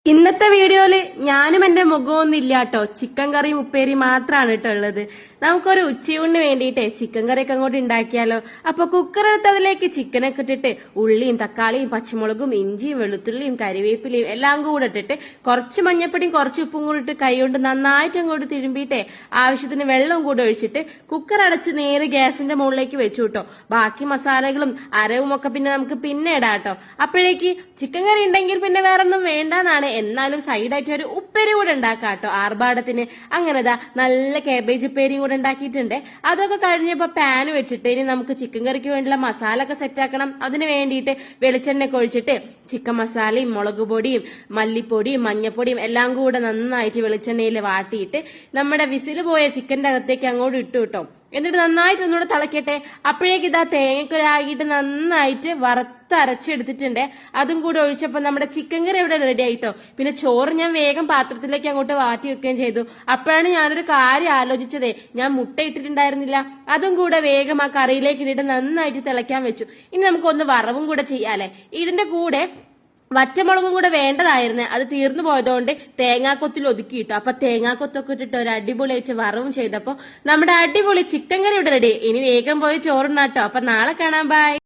ഇന്നത്തെ വീഡിയോയില് ഞാനും എന്റെ മുഖമൊന്നും ഇല്ലാട്ടോ, ചിക്കൻ കറിയും ഉപ്പേരി മാത്രമാണ് കേട്ടോ ഉള്ളത്. നമുക്കൊരു ഉച്ചയൂണിന് വേണ്ടിയിട്ടേ ചിക്കൻ കറിയൊക്കെ അങ്ങോട്ട് ഉണ്ടാക്കിയാലോ. അപ്പൊ കുക്കർ എടുത്ത് അതിലേക്ക് ചിക്കനൊക്കെ ഇട്ടിട്ട് ഉള്ളിയും തക്കാളിയും പച്ചമുളകും ഇഞ്ചിയും വെളുത്തുള്ളിയും കരിവേപ്പിലയും എല്ലാം കൂടെ ഇട്ടിട്ട് കുറച്ച് മഞ്ഞപ്പൊടിയും കുറച്ച് ഉപ്പും കൂടി ഇട്ട് കൈ കൊണ്ട് നന്നായിട്ട് അങ്ങോട്ട് തിരുമ്പിയിട്ടേ ആവശ്യത്തിന് വെള്ളവും കൂടെ ഒഴിച്ചിട്ട് കുക്കർ അടച്ച് നേരെ ഗ്യാസിന്റെ മുകളിലേക്ക് വെച്ചു കേട്ടോ. ബാക്കി മസാലകളും അരവും ഒക്കെ പിന്നെ നമുക്ക് പിന്നെ ഇടാം കേട്ടോ. അപ്പോഴേക്ക് ചിക്കൻ കറി ഉണ്ടെങ്കിൽ പിന്നെ വേറൊന്നും വേണ്ടെന്നാണ്. എന്നാലും സൈഡായിട്ട് ഒരു ഉപ്പേരി കൂടെ ഉണ്ടാക്കാം കേട്ടോ ആർഭാടത്തിന്. അങ്ങനെതാ നല്ല കാബേജ് ഉപ്പേരിയും കൂടെ ഉണ്ടാക്കിയിട്ടുണ്ട്. അതൊക്കെ കഴിഞ്ഞപ്പോ പാൻ വെച്ചിട്ട് ഇനി നമുക്ക് ചിക്കൻ കറിക്ക് വേണ്ടിയുള്ള മസാല ഒക്കെ സെറ്റ് ആക്കണം. അതിന് വേണ്ടിയിട്ട് വെളിച്ചെണ്ണ ഒഴിച്ചിട്ട് ചിക്കൻ മസാലയും മുളക് പൊടിയും മല്ലിപ്പൊടിയും മഞ്ഞപ്പൊടിയും എല്ലാം കൂടെ നന്നായിട്ട് വെളിച്ചെണ്ണയിൽ വാട്ടിയിട്ട് നമ്മുടെ വിസിൽ പോയ ചിക്കന്റെ അകത്തേക്ക് അങ്ങോട്ട് ഇട്ടു കിട്ടോ. എന്നിട്ട് നന്നായിട്ട് ഒന്നുകൂടെ തിളക്കട്ടെ. അപ്പോഴേക്ക് ഇതാ തേങ്ങക്കൊരാകിയിട്ട് നന്നായിട്ട് വറുത്തരച്ചെടുത്തിട്ടുണ്ട്. അതും കൂടെ ഒഴിച്ചപ്പോൾ നമ്മുടെ ചിക്കൻ കറി ഇവിടെ റെഡി ആയിട്ടോ. പിന്നെ ചോറ് ഞാൻ വേഗം പാത്രത്തിലേക്ക് അങ്ങോട്ട് മാറ്റി വെക്കുകയും ചെയ്തു. അപ്പോഴാണ് ഞാനൊരു കാര്യം ആലോചിച്ചതേ, ഞാൻ മുട്ട ഇട്ടിട്ടുണ്ടായിരുന്നില്ല. അതും കൂടെ വേഗം ആ കറിയിലേക്ക് ഇട്ടിട്ട് നന്നായിട്ട് തിളയ്ക്കാൻ വെച്ചു. ഇനി നമുക്കൊന്ന് വറവും കൂടെ ചെയ്യാല്ലേ. ഇതിന്റെ കൂടെ വറ്റമുളകും കൂടെ വേണ്ടതായിരുന്നു, അത് തീർന്നു പോയതുകൊണ്ട് തേങ്ങാക്കൊത്തിൽ ഒതുക്കിയിട്ടു. അപ്പൊ തേങ്ങാക്കൊത്തൊക്കെ ഇട്ടിട്ട് ഒരു അടിപൊളിയായിട്ട് വറവും ചെയ്തപ്പോ നമ്മുടെ അടിപൊളി ചിക്കൻ കറി ഇവിടെ റെഡി. ഇനി വേഗം പോയി ചോറുണ്ണാട്ടോ. അപ്പൊ നാളെ കാണാം, ബൈ.